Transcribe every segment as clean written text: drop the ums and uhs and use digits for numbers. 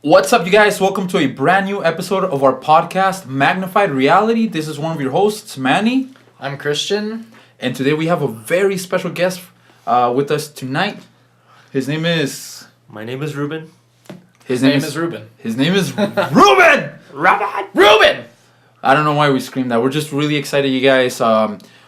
What's up, you guys? Welcome to a brand new episode of our podcast, Magnified Reality. This is one of your hosts, Manny. I'm Christian. And today we have a very special guest with us tonight. His name is... My name is Ruben. His name is Ruben. His name is Ruben! Ruben! I don't know why we screamed that. We're just really excited, you guys.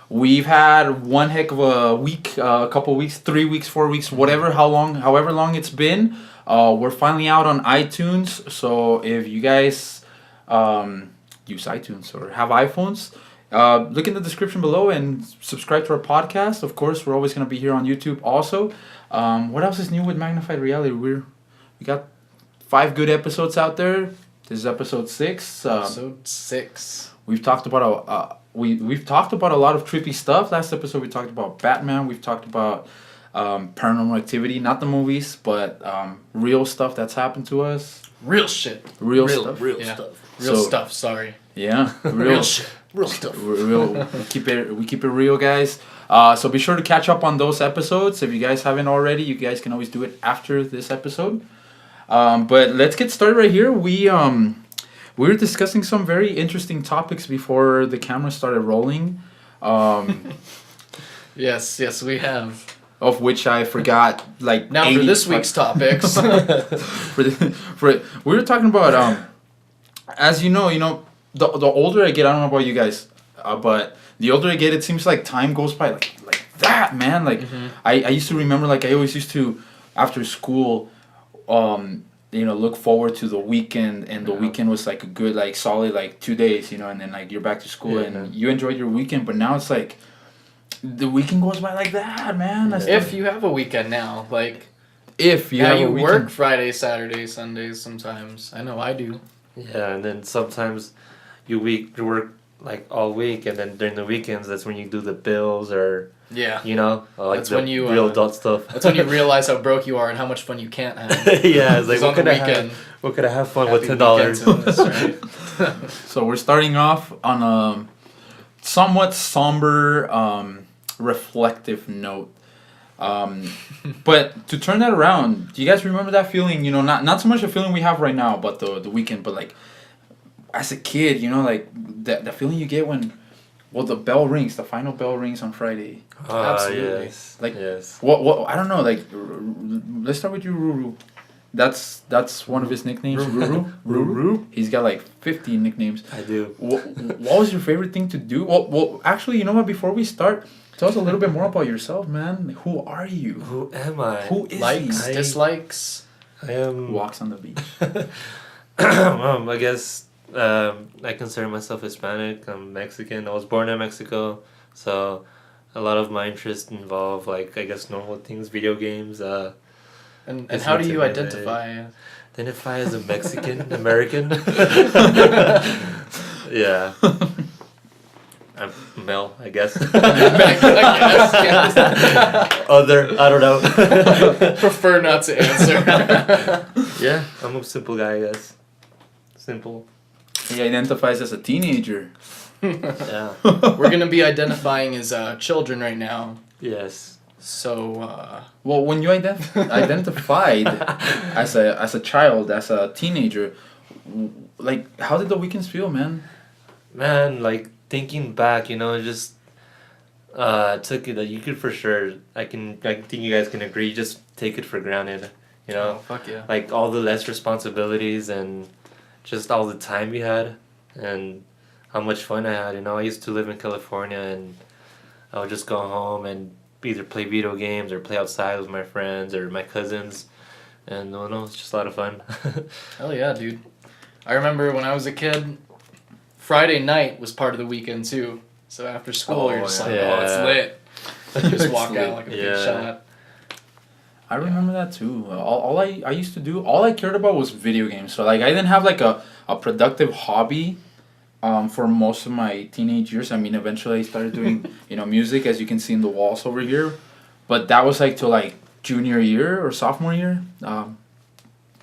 We've had one heck of a week, a couple weeks, 3 weeks, 4 weeks, however long it's been. We're finally out on iTunes, so if you guys use iTunes or have iPhones, look in the description below and subscribe to our podcast. Of course, we're always going to be here on YouTube also. What else is new with Magnified Reality? We got 5 good episodes out there. This is episode 6. Episode 6. We've talked about we've talked about a lot of trippy stuff. Last episode we talked about Batman. We've talked about Paranormal Activity, not the movies, but real stuff that's happened to us. Real shit. Real stuff. Real stuff. Real stuff. Sorry. Yeah. Real shit. Real stuff. We keep it real, guys. So be sure to catch up on those episodes. If you guys haven't already, you guys can always do it after this episode. But let's get started right here. We were discussing some very interesting topics before the camera started rolling. Yes, we have. Of which I forgot, like, now 80, for this week's topics. we were talking about as you know, the older I get, I don't know about you guys, but the older I get, it seems like time goes by like that, man. Like I used to remember, like, I always used to after school, look forward to the weekend, and the weekend was like a good, like, solid, like, 2 days, and then, like, you're back to school and you enjoyed your weekend. But now it's like the weekend goes by like that, man. If you have a weekend now, like, if you now have you a work weekend. Friday, Saturday, Sundays sometimes. I know I do. Yeah, and then sometimes you work like all week, and then during the weekends that's when you do the bills or like that's the when you real adult stuff. That's when you realize how broke you are and how much fun you can't have. Yeah, it's like on the weekend. What could I have fun with $10? Right? So we're starting off on a somewhat somber, reflective note. But to turn that around, do you guys remember that feeling? Not so much the feeling we have right now, but the weekend. But, like, as a kid, like the feeling you get when, the bell rings, the final bell rings on Friday. Absolutely. Yes. Like, yes. What I don't know. Like, let's start with you, RuuRuben. That's one of his nicknames. RuuRuben. He's got like 50 nicknames. I do. What was your favorite thing to do? Well, actually, you know what? Before we start, tell us a little bit more about yourself, man. Who are you? Who am I? Who is Likes, he? dislikes. I am. Walks on the beach. I guess I consider myself Hispanic. I'm Mexican. I was born in Mexico, so a lot of my interests involve, like, I guess, normal things, video games. And how do you identify? Identify as a Mexican American. Yeah. I'm male, I guess. Other, I don't know. Prefer not to answer. Yeah, I'm a simple guy, I guess. Simple. He identifies as a teenager. Yeah. We're gonna be identifying as children right now. Yes. So. Well, when you identified as a child, as a teenager, like, how did the weekends feel, man? Man, like, thinking back, just took it that you could for sure. I think you guys can agree. Just take it for granted, Oh, fuck yeah. Like, all the less responsibilities and just all the time we had and how much fun I had. I used to live in California, and I would just go home and either play video games or play outside with my friends or my cousins, and it's just a lot of fun. Hell yeah, dude. I remember when I was a kid, Friday night was part of the weekend too. So after school, you're just like, it's lit. You just walk out like a big shot. I remember that too. All I used to do, all I cared about was video games. So, like, I didn't have, like, a productive hobby for most of my teenage years. I mean, eventually I started doing, music, as you can see in the walls over here. But that was, like, till, like, junior year or sophomore year. I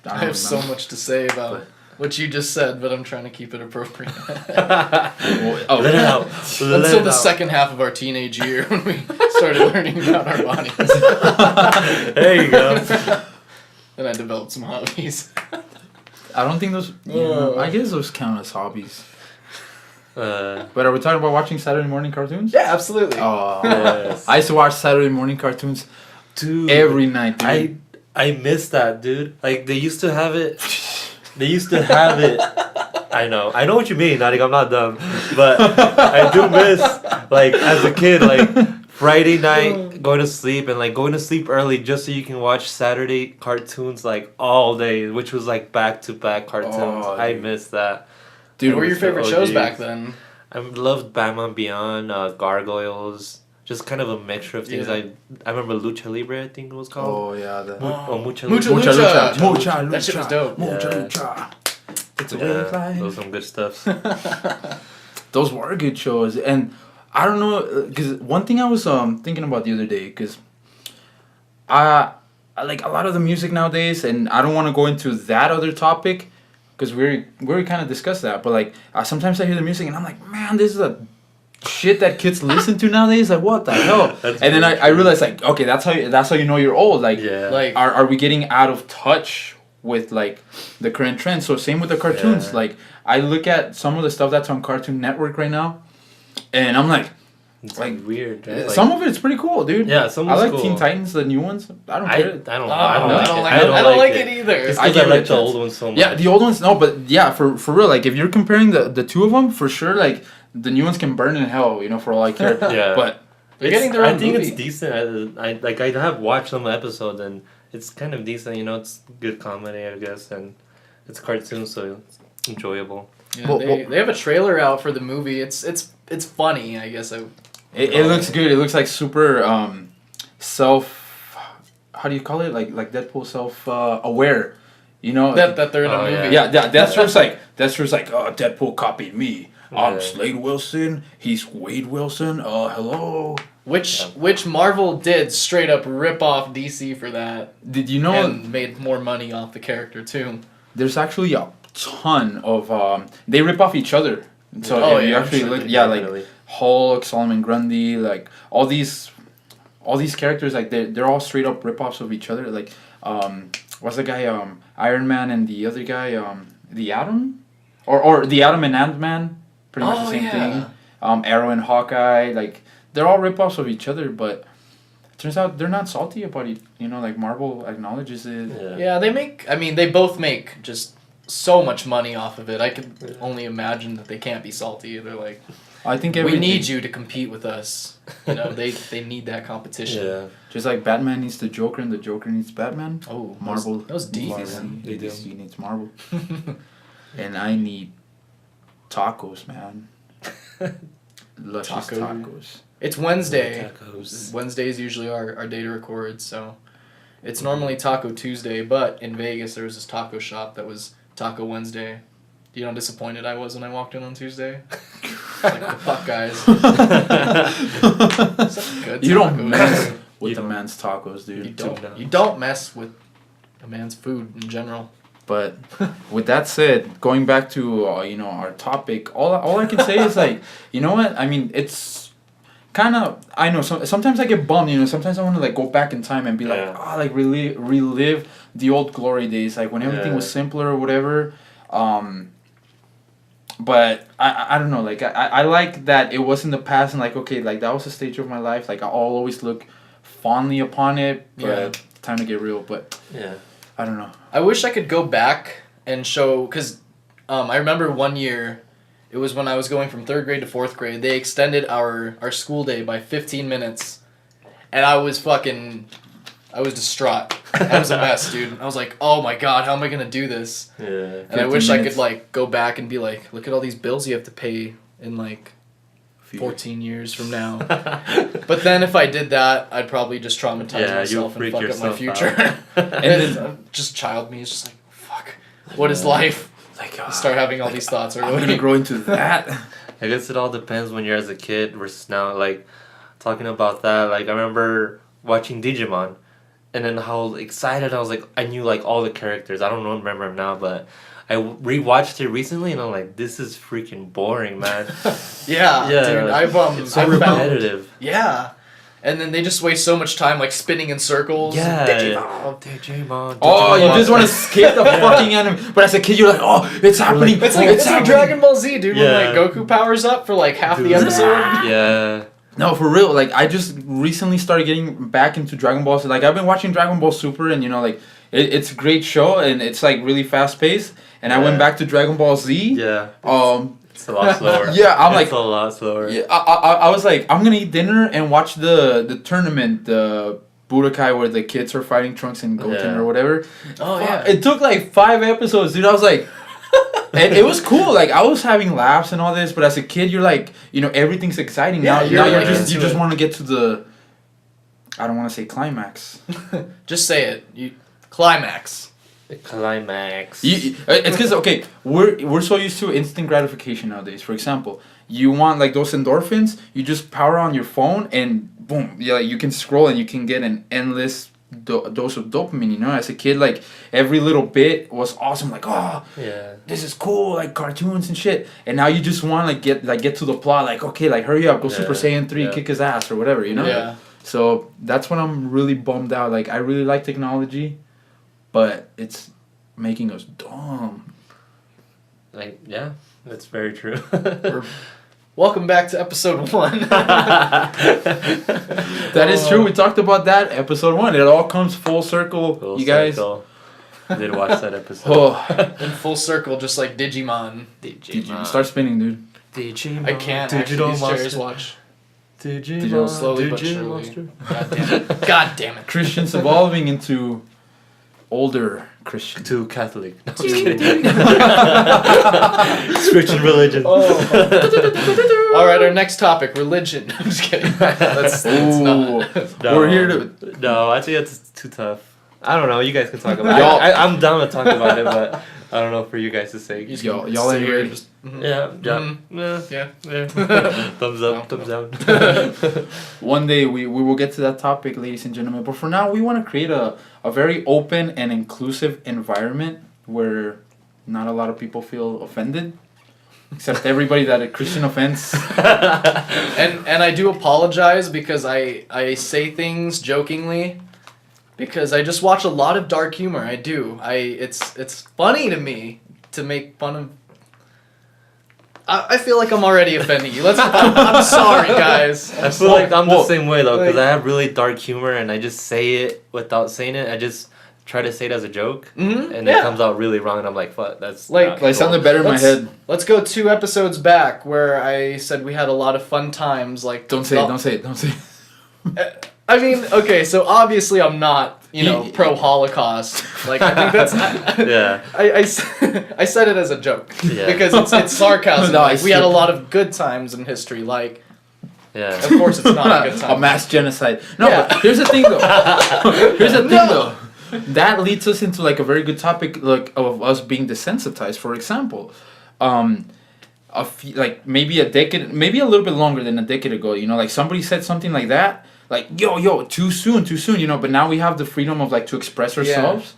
have so much to say about what you just said, but I'm trying to keep it appropriate. Let it out. Until the second half of our teenage year when we started learning about our bodies. There you go. Then I developed some hobbies. I don't think those. Yeah, I guess those count as hobbies. But are we talking about watching Saturday morning cartoons? Yeah, absolutely. Oh, yes. I used to watch Saturday morning cartoons, dude, every night. Dude. I miss that, dude. Like they used to have it. They used to have it. I know what you mean. Like I'm not dumb, but I do miss like as a kid, like Friday night going to sleep and like going to sleep early just so you can watch Saturday cartoons like all day, which was like back to back cartoons. I miss that. Dude, what were your favorite shows back then? I loved Batman Beyond, Gargoyles. Just kind of a mixture of things. Yeah. I remember Lucha Libre, I think it was called. Oh yeah, Mucha Lucha. Lucha. That shit was dope. Mucha Lucha. It's a way of life. Those are some good stuff. Those were good shows, and I don't know, because one thing I was thinking about the other day, because I like a lot of the music nowadays, and I don't want to go into that other topic, because we kind of discussed that, but like sometimes I hear the music and I'm like, man, this is a shit that kids listen to nowadays. Like, what the hell? And then I realized, like, okay, that's how you know you're old. Like, like are we getting out of touch with like the current trends? So same with the cartoons. Yeah. Like, I look at some of the stuff that's on Cartoon Network right now, and I'm like, it's like weird. Right? Like, some of it's pretty cool, dude. Yeah, some I like cool. Teen Titans, the new ones. I don't care. I don't like it either. It's I because I give it a like the chance. old ones so much. Yeah, the old ones, no, but yeah, for real, like if you're comparing the two of them, for sure, like the new ones can burn in hell, for all I care. Yeah. But they're getting their own I think movie. it's decent. I have watched some episodes and it's kind of decent. It's good comedy, I guess, and it's cartoon, so it's enjoyable. Yeah, they have a trailer out for the movie. It's funny, I guess. It looks good. It looks like super how do you call it? Like Deadpool aware. That they're in a movie. Yeah, Deathstroke's like, oh, Deadpool copied me. I'm Yeah. Slade Wilson. He's Wade Wilson. Hello. Which Marvel did straight up rip off DC for that. Did you know? And made more money off the character too. There's actually a ton of they rip off each other. So Oh, if you yeah, actually I'm sure look, they like definitely. Hulk, Solomon Grundy, like all these characters, like they're all straight up rip-offs of each other. Like what's the guy Iron Man and the other guy the Atom, or the Atom and Ant-Man, pretty much the same thing. Arrow and Hawkeye, like they're all rip-offs of each other, but it turns out they're not salty about it. Like Marvel acknowledges it. Yeah, they both make just so much money off of it. I could only imagine that they can't be salty. They're like, I think we need you to compete with us. They need that competition. Yeah. Just like Batman needs the Joker and the Joker needs Batman. Oh, Marvel. That was deep. They do. DC needs Marvel. And I need tacos, man. Luscious Taco. tacos. It's Wednesday. Tacos. Wednesday is usually our day to record, so it's normally Taco Tuesday, but in Vegas there was this taco shop that was Taco Wednesday. Do you know how disappointed I was when I walked in on Tuesday? Like, the fuck, guys. Such good You don't tacos. mess with You the don't. man's tacos, dude. You don't. You don't mess with a man's food in general. But with that said, going back to our topic, all I can say is like, you know what? I mean, it's kind of, I know sometimes I get bummed. Sometimes I want to like go back in time and be like, like relive the old glory days, like when everything was simpler or whatever. But I don't know, like I like that it was in the past and like, okay, like that was a stage of my life. Like I'll always look fondly upon it, but time to get real. But I don't know. I wish I could go back and show, because I remember one year, it was when I was going from 3rd grade to 4th grade, they extended our school day by 15 minutes, and I was distraught. I was a mess, dude. I was like, oh my god, how am I going to do this? Yeah. And I wish 15 I minutes. could like go back and be like, look at all these bills you have to pay in like 14 years from now. But then if I did that, I'd probably just traumatize myself and fuck up my future. And then just child me is just like, fuck, what is life? Like Start having all these thoughts I'm early. gonna grow into that. I guess it all depends when you're as a kid versus now. Like, talking about that, like, I remember watching Digimon, and then how excited I was, like, I knew, like, all the characters. I don't remember them now, but I rewatched it recently, and I'm like, this is freaking boring, man. Yeah, dude, like, I've it's so I've found- repetitive. yeah, And then they just waste so much time like spinning in circles. Yeah. Digimon. Oh, you just want to skip the fucking anime. But as a kid, you're like, oh, it's happening. It's like Dragon Ball Z, dude. When like Goku powers up for like half the episode. Yeah. No, for real. Like I just recently started getting back into Dragon Ball. So like I've been watching Dragon Ball Super, and like it's a great show, and it's like really fast paced. And I went back to Dragon Ball Z. Yeah. It's a lot slower. Yeah, it's a lot slower. Yeah, I was like, I'm gonna eat dinner and watch the tournament, the Budokai, where the kids are fighting Trunks and Goten or whatever. Oh yeah. It took like 5 episodes, dude. I was like, and it was cool. Like I was having laughs and all this, but as a kid, you're like, everything's exciting. Yeah, now you like just want to get to the. I don't want to say climax. Just say it. Climax. The climax. It's because we're so used to instant gratification nowadays. For example, you want like those endorphins, you just power on your phone and boom, you can scroll and you can get an endless dose of dopamine. As a kid, like every little bit was awesome. Like this is cool, like cartoons and shit. And now you just want to get to the plot. Like okay, like hurry up, go Super Saiyan 3, kick his ass or whatever. Yeah. So that's when I'm really bummed out. Like I really like technology. But it's making us dumb. Like, yeah, that's very true. Welcome back to episode 1. That is true. We talked about that episode 1. It all comes full circle. Guys. I did watch that episode. In full circle, just like Digimon. Start spinning, dude. Digimon. I can't. Digital These chairs monster. watch. Digimon. Slowly but surely. God damn it. God damn it. Christians evolving into older Christian. Too Catholic. No, I'm just kidding. Switching religion. Oh. Alright, our next topic, religion. I'm just kidding. That's not. No, we're here to... No, I think that's too tough. I don't know, you guys can talk about it. I'm down to talk about it, but I don't know for you guys to say. Y'all ain't ready. Yeah. Thumbs up, thumbs down. One day we will get to that topic, ladies and gentlemen. But for now, we want to create a very open and inclusive environment where not a lot of people feel offended. Except everybody that a Christian offends. And I do apologize because I say things jokingly. Because I just watch a lot of dark humor. I do. It's funny to me to make fun of. I feel like I'm already offending you. I'm sorry, guys. I feel like I'm the same way though, because I have really dark humor and I just say it without saying it. I just try to say it as a joke, and it comes out really wrong. And I'm like, "Fuck, that's like cool." Sounded better in my head. Let's go 2 episodes back where I said we had a lot of fun times. Like don't say it. I mean, okay, so obviously I'm not, pro-Holocaust. Like, I think that's... Yeah. I said it as a joke. Yeah. Because it's sarcasm. No, like, we had a lot of good times in history. Like, yeah. Of course it's not a good time. A mass genocide. No, but here's the thing, though. That leads us into, like, a very good topic, like, of us being desensitized. For example, maybe a decade, maybe a little bit longer than a decade ago, like, somebody said something like that. Like, yo, too soon, but now we have the freedom of, like, to express ourselves.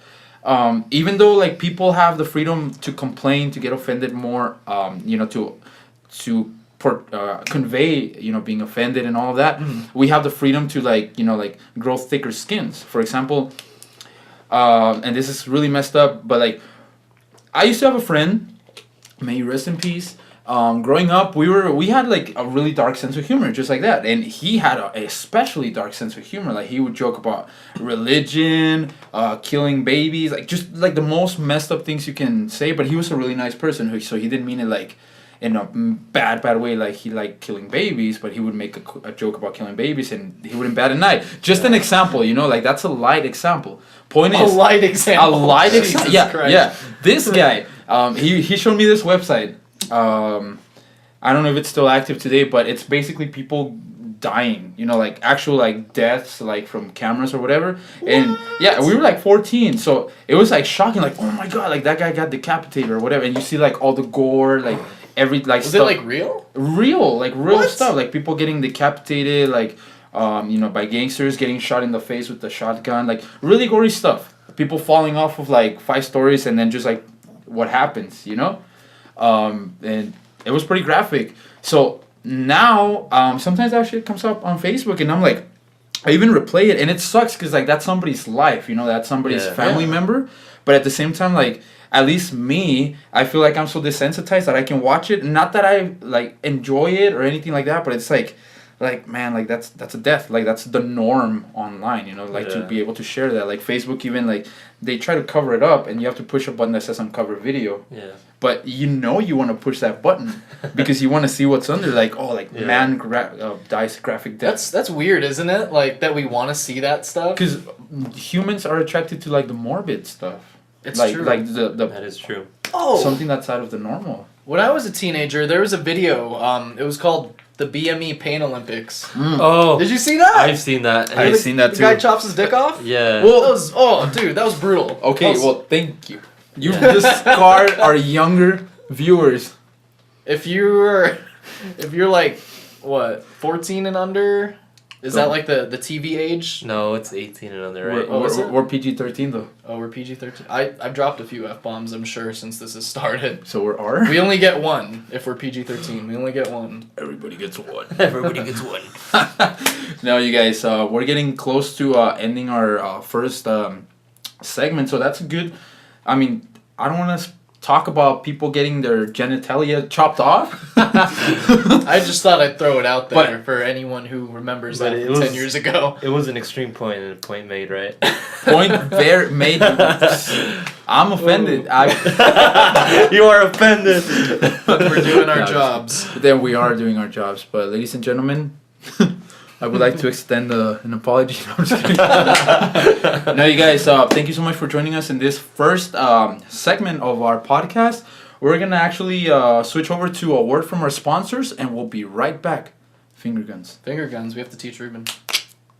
Yeah. Even though, like, people have the freedom to complain, to get offended more, to convey, being offended and all of that, we have the freedom to, like, grow thicker skins. For example, and this is really messed up, but, like, I used to have a friend, may he rest in peace. Growing up, we had like a really dark sense of humor, just like that, and he had a especially dark sense of humor. Like he would joke about religion, killing babies, like just like the most messed up things you can say. But he was a really nice person, so he didn't mean it like in a bad way. Like he liked killing babies, but he would make a joke about killing babies, and he wouldn't bat an eye. Just an example, like that's a light example. Point is a light example. Yeah. This guy, he showed me this website. I don't know if it's still active today, but it's basically people dying, like actual like deaths, like from cameras or whatever. And yeah, we were like 14, so it was like shocking, like, oh my god, like that guy got decapitated or whatever, and you see like all the gore, like every like was stuff. it like real Stuff, like people getting decapitated, like by gangsters, getting shot in the face with the shotgun, like really gory stuff. People falling off of like 5 stories, and then just like what happens, and it was pretty graphic. So now, sometimes that shit comes up on Facebook, and I'm like, I even replay it, and it sucks because like that's somebody's life, you know, that's somebody's family member. But at the same time, like at least me, I feel like I'm so desensitized that I can watch it. Not that I like enjoy it or anything like that, but it's like man, like that's a death. Like that's the norm online, you know, like to be able to share that. Like Facebook, even like they try to cover it up, and you have to push a button that says uncover video. Yeah. But you know you want to push that button because you want to see what's under. Like man dies graphic death. That's weird, isn't it? Like that we want to see that stuff. Because humans are attracted to like the morbid stuff. It's like, true. Like the that is true. Something that's out of the normal. When I was a teenager, there was a video. It was called the BME Pain Olympics. Oh, did you see that? I've seen that. I've seen that too. The guy chops his dick off. Yeah. Well, that was brutal. Okay, well, thank you. You just scarred our younger viewers. If you're like what 14 and under, is that like the TV age? No, it's 18 and under, right? We're PG-13 though. Oh, we're PG-13. I've dropped a few F-bombs, I'm sure, since this has started. So we're R? We only get one if we're PG-13. We only get one. Everybody gets one. Everybody gets one. Now, you guys, we're getting close to ending our first segment, so that's good. I mean, I don't want to talk about people getting their genitalia chopped off. I just thought I'd throw it out there for anyone who remembers that 10 years ago. It was an extreme point and a point made, right? Point made. I'm offended. You are offended. We're doing our jobs. Then we are doing our jobs. But ladies and gentlemen, I would like to extend an apology. No, I'm just kidding. No, you guys, thank you so much for joining us in this first segment of our podcast. We're going to actually switch over to a word from our sponsors, and we'll be right back. Finger guns. Finger guns. We have to teach Ruben.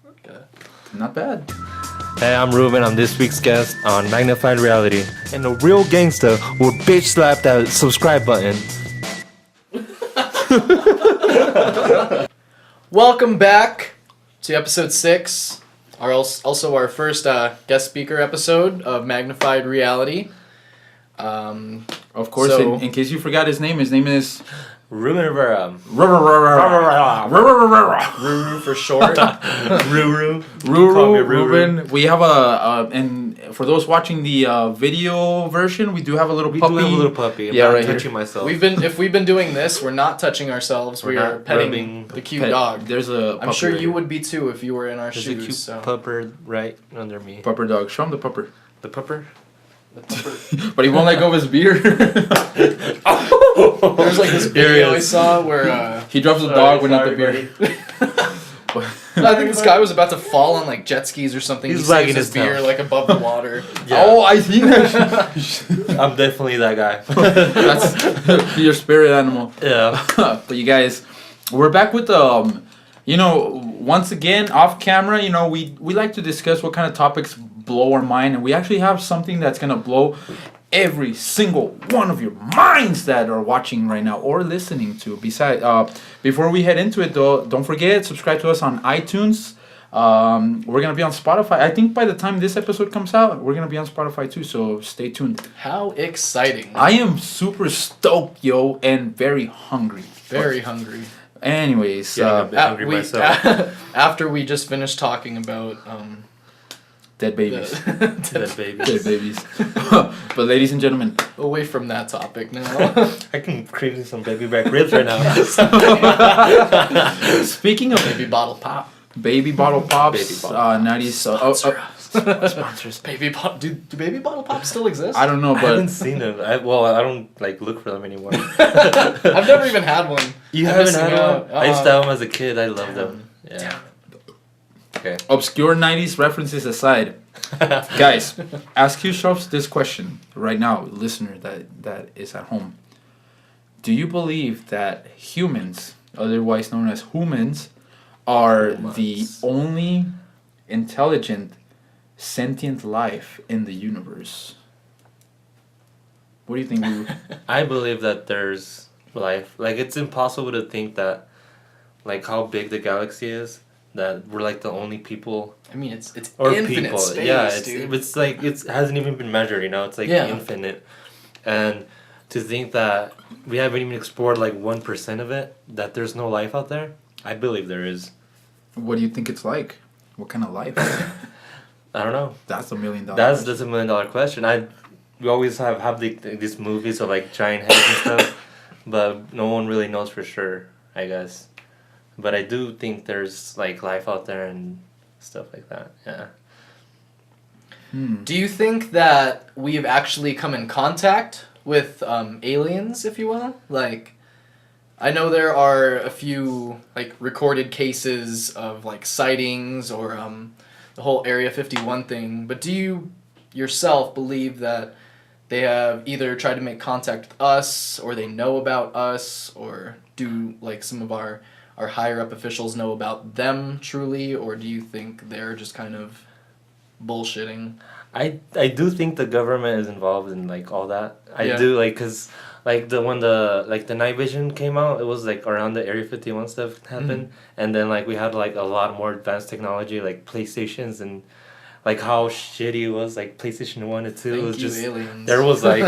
Okay. Not bad. Hey, I'm Ruben. I'm this week's guest on Magnified Reality. And a real gangster will bitch slap that subscribe button. Welcome back to episode 6, also our first guest speaker episode of Magnified Reality. Of course, in case you forgot his name is RuuRuben. RuuRu for short. RuuRuben. We have and for those watching the video version, we do have a little puppy. We do have a little puppy. I'm not touching myself. If we've been doing this, we're not touching ourselves. We are petting the cute dog. There's a. I'm sure you would be too if you were in our shoes. There's a cute pupper right under me. Pupper dog. Show him the pupper. The pupper. But he won't let go of his beard. There's like this video I saw where he drops the dog but not the beard. I think this guy was about to fall on like jet skis or something. He's wagging his beer like above the water. Yeah. Oh, I see that. I'm definitely that guy. That's your spirit animal. Yeah. But you guys, we're back with once again off camera. We like to discuss what kind of topics blow our mind, and we actually have something that's gonna blow every single one of your minds that are watching right now or listening to. Besides, before we head into it though, don't forget, subscribe to us on iTunes. We're gonna be on Spotify. I think by the time this episode comes out, we're gonna be on Spotify too, so stay tuned. How exciting. I am super stoked, yo, and very hungry. Very hungry. Anyways, hungry myself. After we just finished talking about dead babies. Dead babies. Dead babies. But ladies and gentlemen, away from that topic now. I can crave some baby back ribs right now. Speaking of baby bottle pop. Baby bottle pops. Baby bottle 90s. Sponsors. Baby bottle. Do baby bottle pops still exist? I don't know, but I haven't seen them. I don't look for them anymore. I've never even had one. You haven't had one? I used to have them as a kid. I loved them. Yeah. Okay. Obscure 90s references aside, guys, ask yourselves this question right now, listener that is at home. Do you believe that humans, otherwise known as humans, are the only intelligent, sentient life in the universe? What do you think? I believe that there's life. Like, it's impossible to think that, like, how big the galaxy is, that we're like the only people. I mean, it's or infinite people. Space, yeah, dude. It's like it hasn't even been measured. It's like infinite, and to think that we haven't even explored like 1% of it, that there's no life out there. I believe there is. What do you think it's like? What kind of life? I don't know. That's $1 million. That's a $1 million question. We always have these movies of like giant heads and stuff, but no one really knows for sure, I guess. But I do think there's like life out there and stuff like that. Yeah. Do you think that we've actually come in contact with aliens, if you will? Like, I know there are a few like recorded cases of like sightings or the whole Area 51 thing, but do you yourself believe that they have either tried to make contact with us, or they know about us, or do like some of our higher up officials know about them truly, or do you think they're just kind of bullshitting? I do think the government is involved in like all that. I Yeah. do, like, cause like when the night vision came out, it was like around the Area 51 stuff happened, and then like we had like a lot more advanced technology like PlayStations, and like how shitty it was, like PlayStation 1 and 2. It was just aliens. there was like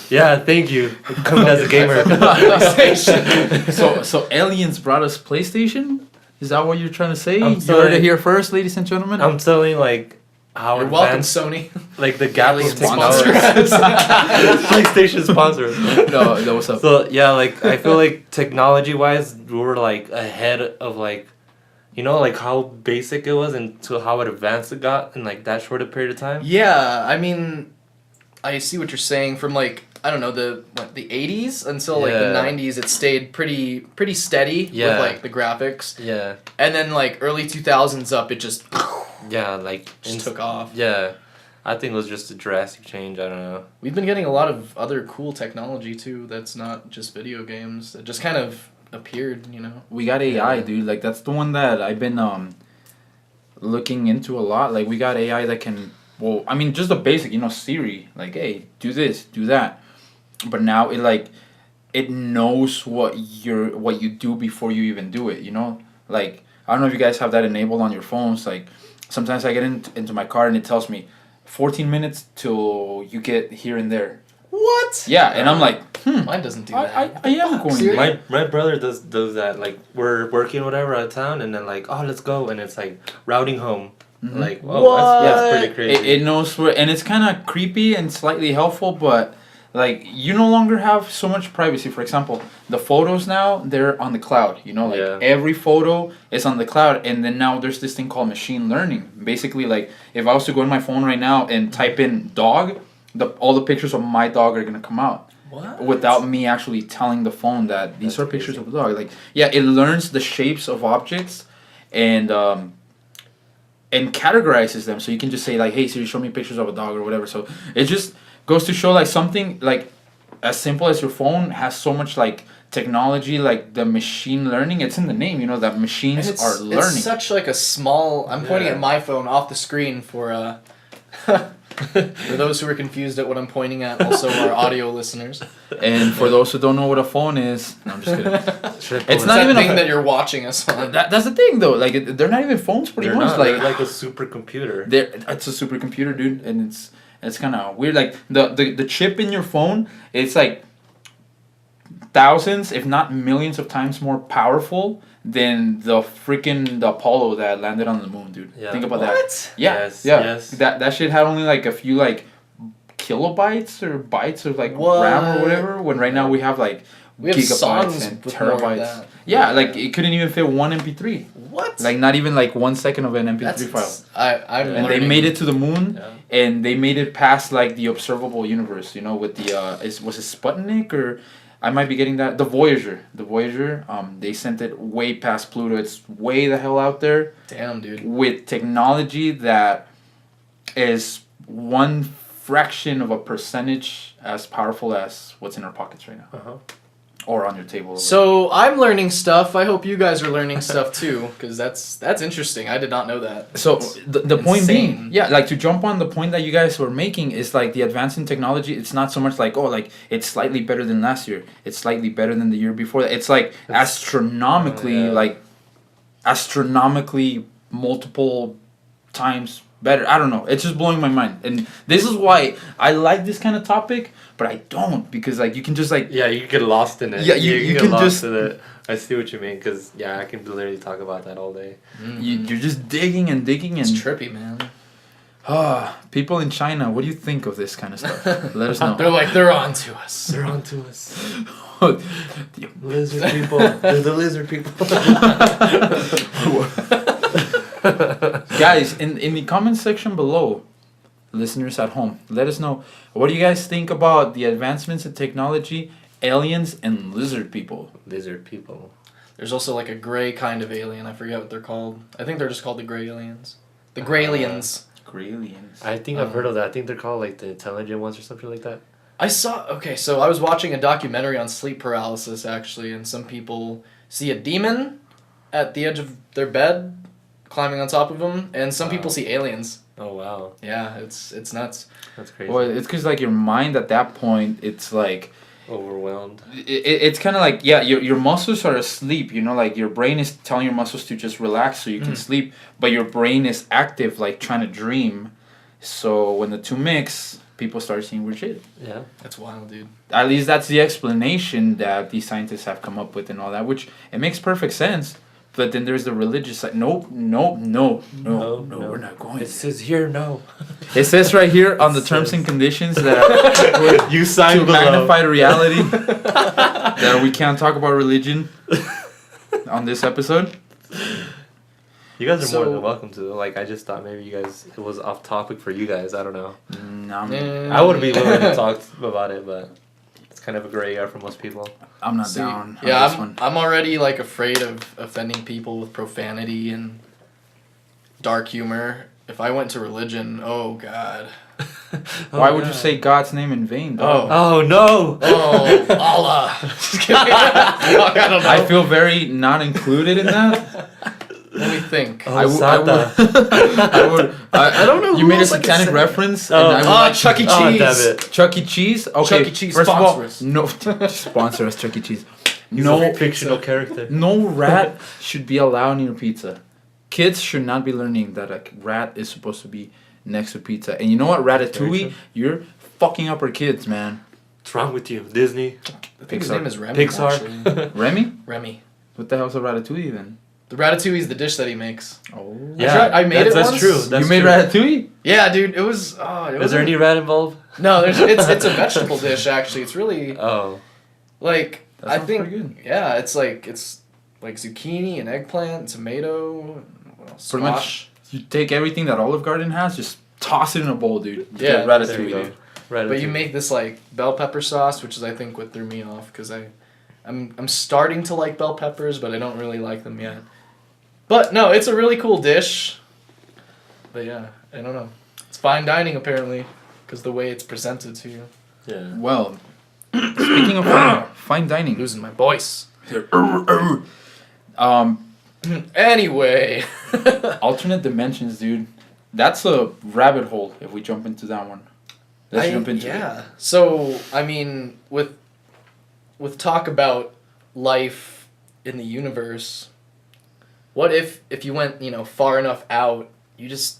yeah, thank you, coming as a gamer. So aliens brought us PlayStation? Is that what you're trying to say? I'm You sorry. heard it here first, ladies and gentlemen. I'm telling like how You're welcome, advanced, Sony. like the gap of Alien technology. sponsor PlayStation sponsor. No, what's up? So yeah, like I feel like technology wise, we were like ahead of like, you know, like how basic it was and to how advanced it got in like that short a period of time. Yeah, I mean, I see what you're saying. From like, I don't know, the 80s until like the Yeah. 90s, it stayed pretty steady Yeah. with like the graphics, Yeah, and then like early 2000s up, it just yeah, like took off. Yeah, I think it was just a drastic change. I don't know. We've been getting a lot of other cool technology too. That's not just video games. That just kind of appeared, you know. We got AI, Yeah. dude. Like that's the one that I've been looking into a lot. Like we got AI that can, well, I mean, just the basic, you know, Siri. Like, hey, do this, do that. But now it knows what you do before you even do it. You know, like I don't know if you guys have that enabled on your phones. Like sometimes I get into my car and it tells me 14 minutes till you get here and there. What? Yeah, and I'm like, Mine doesn't do that. I am going Seriously? there. My brother does that. Like we're working whatever out of town, and then like, oh, let's go, and it's like routing home. Mhm. Like, whoa, that's What? pretty crazy. It knows where, and it's kind of creepy and slightly helpful, but like you no longer have so much privacy. For example, the photos now, they're on the cloud. You know, like Yeah. every photo is on the cloud, and then now there's this thing called machine learning. Basically, like if I was to go in my phone right now and type in dog, all the pictures of my dog are gonna come out. What? Without me actually telling the phone that these That's are pictures crazy. of a dog. Like, yeah, it learns the shapes of objects and categorizes them. So you can just say like, "Hey Siri, show me pictures of a dog" or whatever. So it just goes to show like something like as simple as your phone has so much like technology, like the machine learning. It's in the name, you know, that machines And are learning. It's such like a small. I'm pointing Yeah. at my phone off the screen for for those who are confused at what I'm pointing at. Also, our audio listeners. And for those who don't know what a phone is, no, I'm just kidding. Triple It's is- not that even a thing fa- that you're watching us on. That's the thing though. Like they're not even phones pretty They're much. not. They're like a supercomputer. It's a supercomputer, dude, and it's kind of weird. Like the chip in your phone, it's like thousands, if not millions, of times more powerful than the Apollo that landed on the moon, dude. Yeah. Think about What? that. Yeah, Yes, yeah. yes. That shit had only like a few like kilobytes or bytes of like What? RAM or whatever. When right now we have like We have gigabytes songs and with more of terabytes. that. Yeah, like it couldn't even fit one MP3. What? Like not even like 1 second of an MP3 That's file. I'm And they learning. made it to the moon, Yeah. and they made it past like the observable universe. You know, with the was it Sputnik or I might be getting that the Voyager. They sent it way past Pluto. It's way the hell out there Damn, dude. with technology that is one fraction of a percentage as powerful as what's in our pockets right now Uh-huh. or on your table. So I'm learning stuff. I hope you guys are learning stuff too, because that's interesting. I did not know that. So the point being, insane. yeah, like to jump on the point that you guys were making is like the advance in technology. It's not so much like, oh, like it's slightly better than last year. It's slightly better than the year before. It's like astronomically, yeah. like astronomically multiple times better. I don't know. It's just blowing my mind. And this is why I like this kind of topic, but I don't, because like you can just like you get lost in it. Yeah, you can get lost just in it. I see what you mean, because I can literally talk about that all day. you're just digging and digging and it's trippy, man. People in China, what do you think of this kind of stuff? Let us know. They're on to us. They're on to us. Lizard people. They're the lizard people. Guys, in the comment section below, listeners at home, let us know, what do you guys think about the advancements in technology, aliens, and lizard people? Lizard people. There's also like a gray kind of alien. I forget what they're called. I think they're just called the gray aliens. The gray aliens. Aliens. I think I've heard of that. I think they're called like the intelligent ones or something like that. So I was watching a documentary on sleep paralysis actually, and some people see a demon at the edge of their bed climbing on top of them, and some people see aliens. Oh wow. Yeah, it's nuts. That's crazy. Well, it's because like your mind at that point, it's like overwhelmed. It's kind of like your muscles are asleep. You know, like your brain is telling your muscles to just relax so you can sleep, but your brain is active, like trying to dream. So when the two mix, people start seeing weird shit. Yeah, that's wild, dude. At least that's the explanation that these scientists have come up with and all that, which it makes perfect sense. But then there's the religious side. No, we're not going. It says here, no. It says right here on the terms and conditions that you signed to below. Magnified Reality that we can't talk about religion on this episode. You guys are more than welcome to. Like, I just thought maybe it was off topic for you guys. I don't know. No, I would be willing to talk about it, but it's kind of a gray area for most people. I'm not down. Yeah, I'm already like afraid of offending people with profanity and dark humor. If I went to religion, oh god. Why would you say God's name in vain? Oh no! Oh, Allah. Just kidding. I don't know. I feel very not included in that. Let me think. Oh, I don't know. You made a satanic reference. Chuck E. Cheese. Chuck E. Cheese. Okay. Chuck E. Cheese First sponsor of us. all, no sponsor us, Chuck E. Cheese. He's a fictional character. No rat should be allowed near pizza. Kids should not be learning that a rat is supposed to be next to pizza. And you know what, Ratatouille? You're fucking up our kids, man. What's wrong with you, Disney? I think his name is Remy. Pixar. Remy? Remy. What the hell's a Ratatouille then? The Ratatouille is the dish that he makes. Oh. Yeah, I made it that's once. true. You made Ratatouille? Yeah, dude. It was. Is there any rat involved? No, it's a vegetable dish actually. It's really. Oh. Like I think. Pretty good. Yeah, it's like zucchini and eggplant, and tomato, squash. Pretty much. You take everything that Olive Garden has, just toss it in a bowl, dude. Yeah, Ratatouille, dude. But you make this like bell pepper sauce, which is I think what threw me off because I'm starting to like bell peppers, but I don't really like them yet. But no, it's a really cool dish. But yeah, I don't know. It's fine dining apparently, because the way it's presented to you. Yeah. Well, speaking of fine dining, Losing my voice. Anyway. Alternate dimensions, dude. That's a rabbit hole if we jump into that one. Let's jump into it. So, I mean, with talk about life in the universe, what if you went, far enough out, you just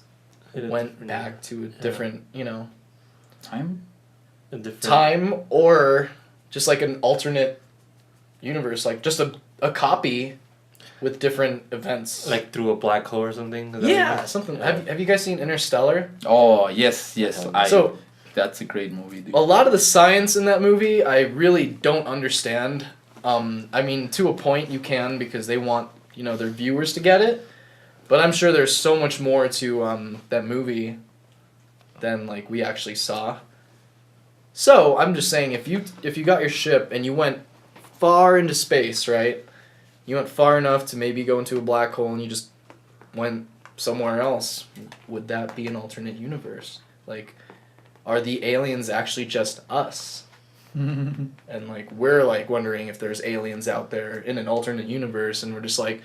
went back to a different, Time? time, or just like an alternate universe, like just a copy with different events. Like through a black hole or something? Something. Have you guys seen Interstellar? Oh, yes. So that's a great movie, dude. a lot of the science in that movie I really don't understand. I mean, to a point you can because they want, their viewers to get it. But I'm sure there's so much more to that movie than like we actually saw. So I'm just saying, if you got your ship and you went far into space, right? You went far enough to maybe go into a black hole and you just went somewhere else. Would that be an alternate universe? Like, are the aliens actually just us? And like we're like wondering if there's aliens out there in an alternate universe, and we're just like,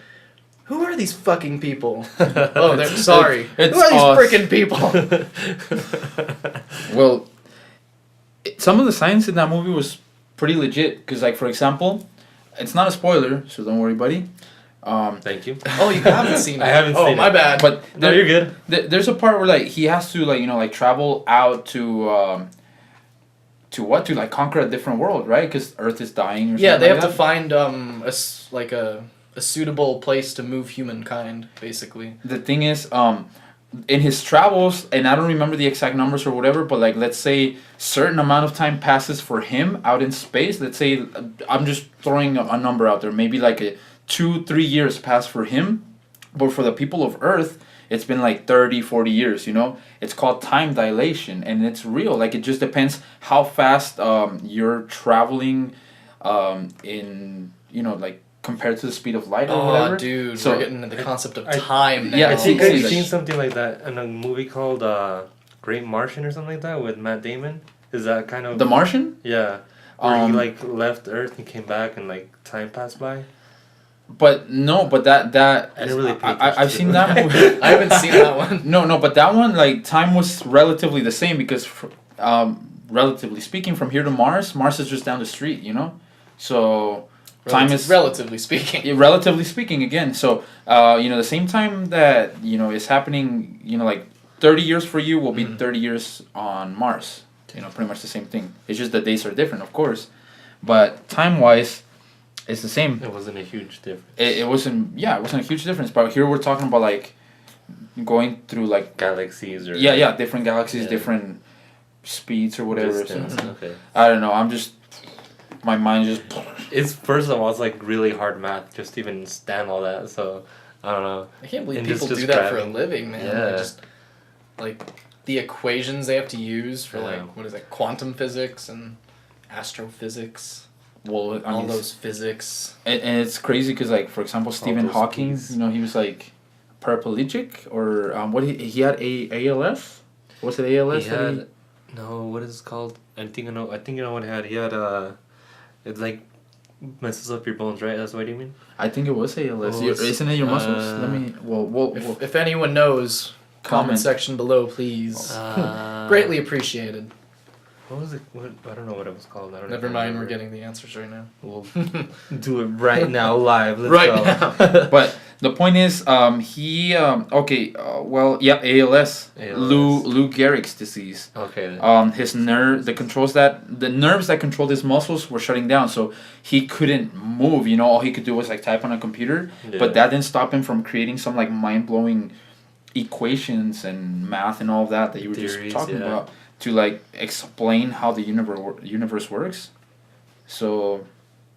who are these fucking people? Oh, they're sorry. It's who are these us. freaking people? Well, some of the science in that movie was pretty legit. Because, like, for example, it's not a spoiler, so don't worry, buddy. Thank you. Oh, you haven't seen it. I haven't seen it. Oh, my bad. But No, you're good. There's a part where like he has to like travel out to what, to like conquer a different world, right? Because Earth is dying. Or Yeah, they something have like to find a suitable place to move humankind, basically. The thing is, in his travels, and I don't remember the exact numbers or whatever, but like let's say certain amount of time passes for him out in space. Let's say I'm just throwing a number out there. Maybe like 2-3 years pass for him, but for the people of Earth, it's been like 30-40 years. It's called time dilation, and it's real. Like it just depends how fast you're traveling in like compared to the speed of light or whatever. Oh, dude, so, we're getting into the concept of time now. Yeah, I think I've I've seen something like that in a movie called Great Martian or something like that with Matt Damon. Is that kind of... The Martian? Yeah. Where he like left Earth and came back and like time passed by. But that I didn't really pay I've seen that movie. I haven't seen that one. No, but that one, like, time was relatively the same because relatively speaking, from here to Mars is just down the street, so time is relatively speaking. Relatively speaking, again. So the same time that is happening, like 30 years for you will be 30 years on Mars. Pretty much the same thing. It's just the days are different, of course, but time wise, it's the same. It wasn't a huge difference. It wasn't a huge difference. But here we're talking about like going through like galaxies or different galaxies, different speeds or whatever. Distance, So, okay. I don't know. My mind just. It's first of all, it's like really hard math just to even stand all that. So I don't know. I can't believe And people just do that for a grabbing. living, man. Yeah. Like the equations they have to use for Yeah. like what is it, quantum physics and astrophysics. Well, All those physics. And it's crazy because, like, for example, Stephen those Hawking, P's. he was like paraplegic or what he had ALS. Was it ALS? He had no. What is it called? I think you know what he had. He had it like messes up your bones, right? That's what you mean. I think it was ALS. Well, Isn't it your muscles? Let me. Well. If anyone knows, comment section below, please. Greatly appreciated. What was it? I don't know what it was called. I don't Never even mind, remember. we're getting the answers right now. We'll do it right now, live. Let's Right go. now. But the point is, he ALS. Lou Gehrig's disease. Okay. His the nerves that controlled his muscles were shutting down, so he couldn't move. All he could do was like type on a computer, but that didn't stop him from creating some like mind blowing equations and math and all of that you were just talking about to like explain how the universe works. So,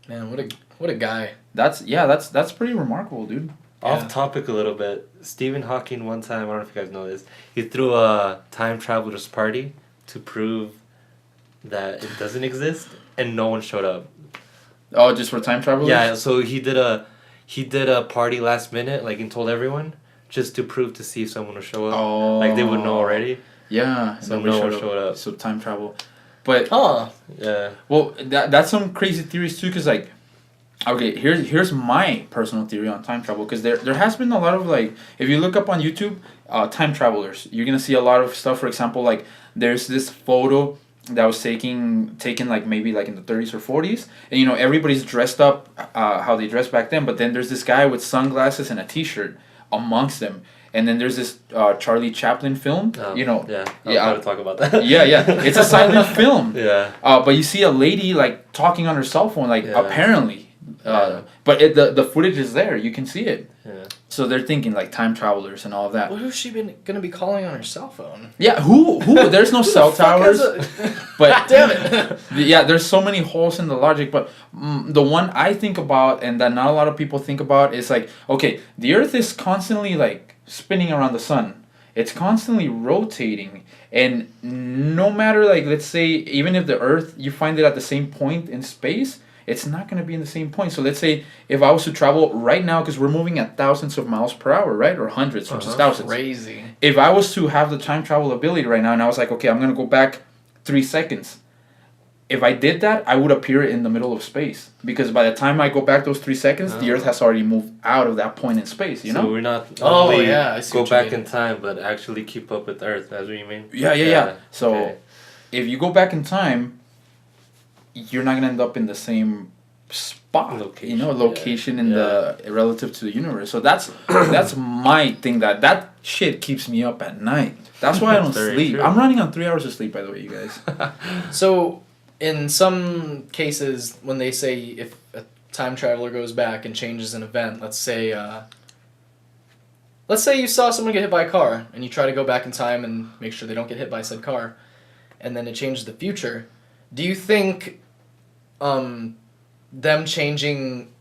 man, what a guy. That's pretty remarkable, dude. Off topic a little bit. Stephen Hawking one time, I don't know if you guys know this, he threw a time traveler's party to prove that it doesn't exist, and no one showed up. Oh, just for time travelers? Yeah, so he did a party last minute, like, and told everyone just to prove to see if someone would show up. Oh. Like they would know already. Yeah. So no one showed up. So time travel. But yeah. Well, that's some crazy theories too, because like, okay, here's my personal theory on time travel, because there has been a lot of like, if you look up on YouTube, time travelers, you're gonna see a lot of stuff. For example, like there's this photo that was taken like maybe like in the 30s or 40s, and everybody's dressed up how they dressed back then, but then there's this guy with sunglasses and a t-shirt amongst them. And then there's this Charlie Chaplin film, Yeah, I was to talk about that. yeah, it's a silent film. Yeah. But you see a lady like talking on her cell phone, like apparently. But the footage is there. You can see it. Yeah. So they're thinking like time travelers and all of that. What has she gonna be calling on her cell phone? Yeah, who? There's no cell towers. But damn it. Yeah, there's so many holes in the logic. But the one I think about, and that not a lot of people think about, is like, okay, the Earth is constantly like spinning around the sun. It's constantly rotating, and no matter, like, let's say even if the Earth, you find it at the same point in space, it's not going to be in the same point. So let's say if I was to travel right now, because we're moving at thousands of miles per hour, right, or hundreds, which is thousands. Crazy. If I was to have the time travel ability right now, and I was like, okay, I'm going to go back 3 seconds. If I did that, I would appear in the middle of space, because by the time I go back those 3 seconds, the Earth has already moved out of that point in space. So we're not. I see go what you back mean. in time, but actually keep up with Earth. That's what you mean. Yeah. So okay. if you go back in time, you're not gonna end up in the same spot, location, location in the relative to the universe. So that's my thing that shit keeps me up at night. That's why I don't sleep. True. I'm running on 3 hours of sleep, by the way, you guys. So in some cases, when they say if a time traveler goes back and changes an event, let's say you saw someone get hit by a car and you try to go back in time and make sure they don't get hit by said car, and then it changes the future. Do you think them changing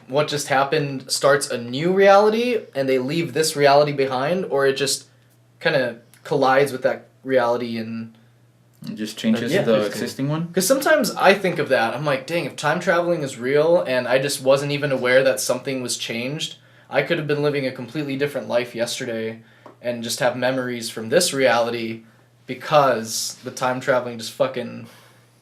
what just happened starts a new reality and they leave this reality behind, or it just kind of collides with that reality and just changes the existing one? Because sometimes I think of that. I'm like, dang, if time traveling is real and I just wasn't even aware that something was changed, I could have been living a completely different life yesterday and just have memories from this reality because the time traveling just fucking...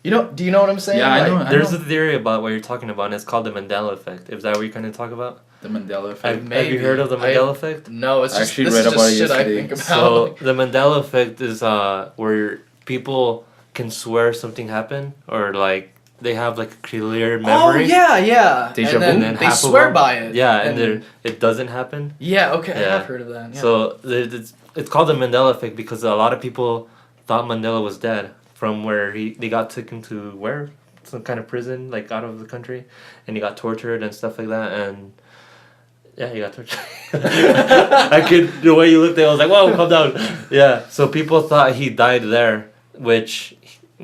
do you know what I'm saying? Yeah, I know. There's a theory about what you're talking about, and it's called the Mandela effect. Is that what you're going to talk about? The Mandela effect. Have you heard of the Mandela effect? No, it's just, this is just shit I think about. So the Mandela effect is where people can swear something happened, or like they have like a clear memory. Oh yeah. Deja vu. And then they swear by it. Yeah, and it doesn't happen. Yeah, okay, I have heard of that. Yeah. So it's called the Mandela effect because a lot of people thought Mandela was dead from where they got taken to some kind of prison, like out of the country, and he got tortured and stuff like that, and yeah, he got tortured. The way you looked at it, I was like, whoa, calm down. Yeah, so people thought he died there, which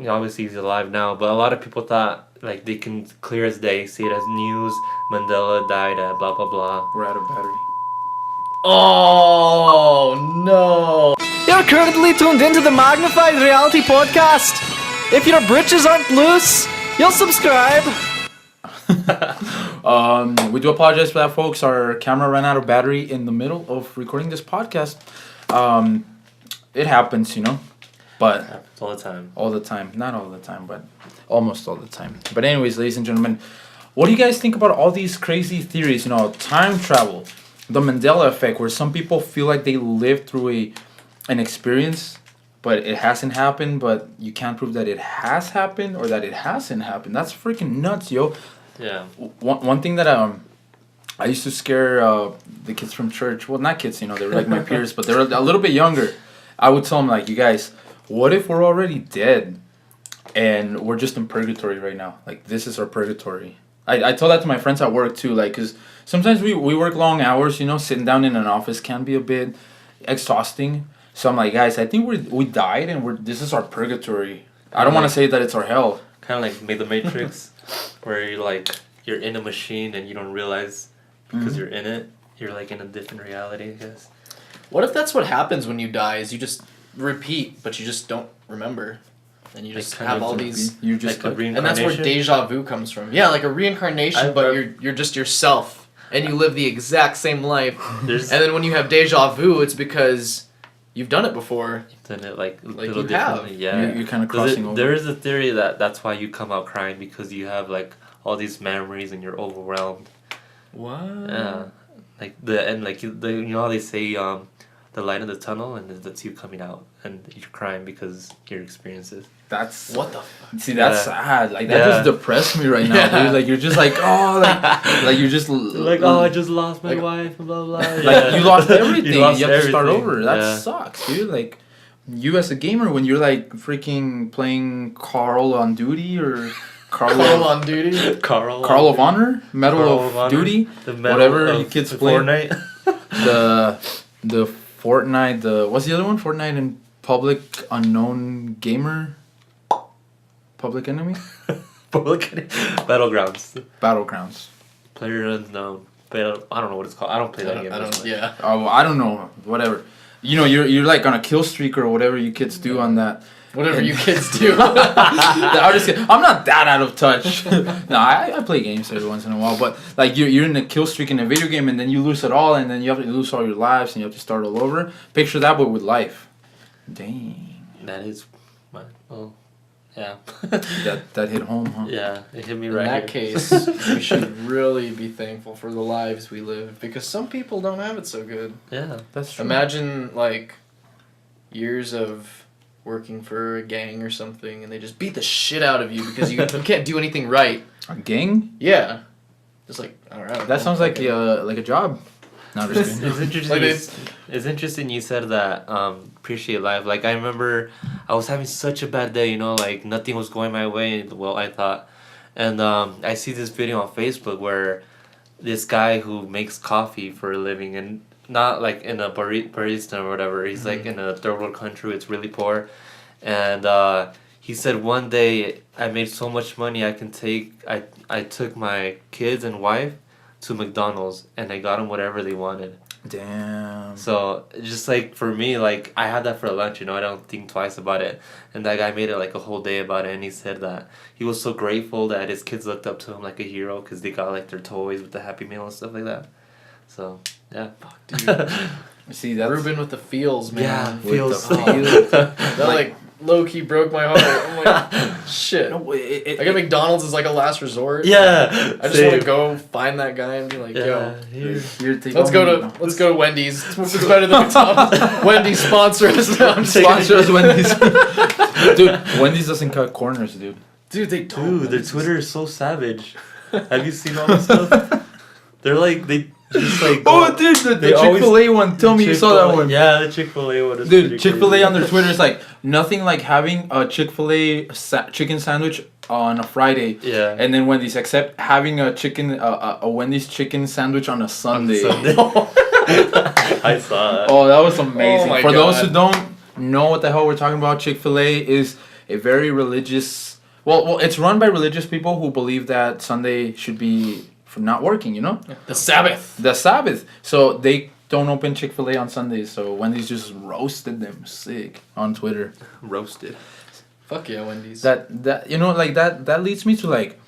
obviously he's alive now, but a lot of people thought like they can clear as day see it as news. Mandela died at blah blah blah. We're out of battery. Oh no! You're currently tuned into the Magnified Reality podcast. If your britches aren't loose, you'll subscribe. We do apologize for that, folks. Our camera ran out of battery in the middle of recording this podcast. It happens, but It happens all the time. All the time. Not all the time, but almost all the time. But anyways, ladies and gentlemen, what do you guys think about all these crazy theories? Time travel, the Mandela effect, where some people feel like they lived through an experience, but it hasn't happened, but you can't prove that it has happened or that it hasn't happened. That's freaking nuts, yo. Yeah. One thing that I used to scare the kids from church. Well, not kids, they were like my peers, but they were a little bit younger. I would tell them, like, you guys, what if we're already dead and we're just in purgatory right now? Like, this is our purgatory. I tell that to my friends at work, too, like, because sometimes we work long hours, sitting down in an office can be a bit exhausting. So I'm like, guys, I think we died and this is our purgatory. I don't want to say that it's our hell. Kind of like The Matrix, where you're in a machine and you don't realize because you're in it. You're like in a different reality, I guess. What if that's what happens when you die? Is you just repeat, but you just don't remember, and you just have all these. You just and that's where deja vu comes from. Yeah, like a reincarnation, but you're just yourself, and you live the exact same life. And then when you have deja vu, it's because you've done it before. You've done it like little you differently. have. Yeah, you're kind of crossing over. There is a theory that's why you come out crying, because you have like all these memories and you're overwhelmed. What? Yeah, like how they say the light in the tunnel, and that's you coming out, and you're crying because your experiences. That's what the fuck. See, that's sad. Like that just depressed me right now, dude. Like you're just like, oh, like you're just like, oh, I just lost my wife, blah blah. Like you lost everything. You have to start everything. over. That sucks, dude. Like you as a gamer, when you're like freaking playing Carl on Duty or Carl on Duty, Carl of Honor, Medal of Duty, whatever you kids play. Fortnite. the Fortnite. What's the other one? Fortnite and Public Unknown Gamer. Public Enemy? Battlegrounds. Player Unknown. But I don't know what it's called. I don't play that game. I don't know. Whatever. You're like on a kill streak or whatever you kids do on that. Whatever you kids do. I'm not that out of touch. No, I play games every once in a while, but like you're in a kill streak in a video game and then you lose it all and then you have to lose all your lives and you have to start all over. Picture that, but with life. Dang. That is, well, yeah. that hit home, huh? Yeah, it hit me right. In that case, we should really be thankful for the lives we live, because some people don't have it so good. Yeah, that's true. Imagine like years of working for a gang or something, and they just beat the shit out of you because you can't do anything right. A gang? Yeah. Just like, all right. That sounds like a job. No, just It's interesting. It's interesting you said that. Appreciate life. Like I remember, I was having such a bad day. You know, like nothing was going my way. Well, I thought, and I see this video on Facebook where this guy who makes coffee for a living and not like in a barista or whatever. He's like in a third world country. It's really poor, and he said one day I made so much money I took my kids and wife to McDonald's and I got them whatever they wanted. Damn. So just like for me, like I had that for lunch, you know, I don't think twice about it. And that guy made it like a whole day about it, and he said that he was so grateful that his kids looked up to him like a hero because they got like their toys with the Happy Meal and stuff like that. So yeah. Fuck, dude. See, that's Ruben with the feels, man. Yeah, feels. That like low key broke my heart. I'm like, shit. No, I got McDonald's as like a last resort. Yeah. I just want to go find that guy and be like, yo, let's go to Wendy's. It's better than McDonald's. Wendy's sponsor us now. Sponsor us, Wendy's. Dude, Wendy's doesn't cut corners, dude. Dude, they don't. Dude, their Twitter is so savage. Have you seen all this stuff? They're like they just like. Oh, dude, the Chick-fil-A one. Tell me you saw that one. Yeah, the Chick-fil-A one. Dude, Chick-fil-A on their Twitter is like nothing like having a Chick-fil-A chicken sandwich on a Friday. Yeah. And then Wendy's, except having a Wendy's chicken sandwich on a Sunday. I saw that. Oh, that was amazing. Oh my For those God. who don't know what the hell we're talking about, Chick-fil-A is a very religious. Well, it's run by religious people who believe that Sunday should be for not working. You know. The Sabbath. The Sabbath. So they don't open Chick-fil-A on Sundays. So Wendy's just roasted them sick on Twitter. Roasted. Fuck yeah, Wendy's. That you know, like that leads me to like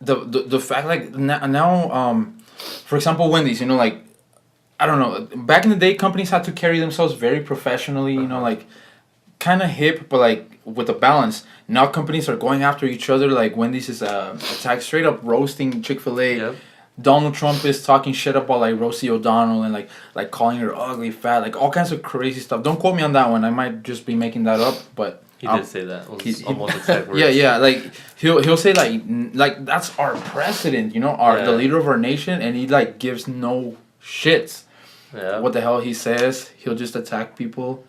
the fact like now for example, Wendy's, you know, like I don't know, back in the day companies had to carry themselves very professionally, you know, like kind of hip but like with a balance. Now companies are going after each other, like Wendy's is attack straight up roasting Chick-fil-A. Yep. Donald Trump is talking shit about like Rosie O'Donnell and like calling her ugly, fat, like all kinds of crazy stuff. Don't quote me on that one. I might just be making that up, but He did say that. It was almost exact words. yeah. Like he'll say like that's our president, you know, the leader of our nation, and he like gives no shits. Yeah. What the hell he says? He'll just attack people.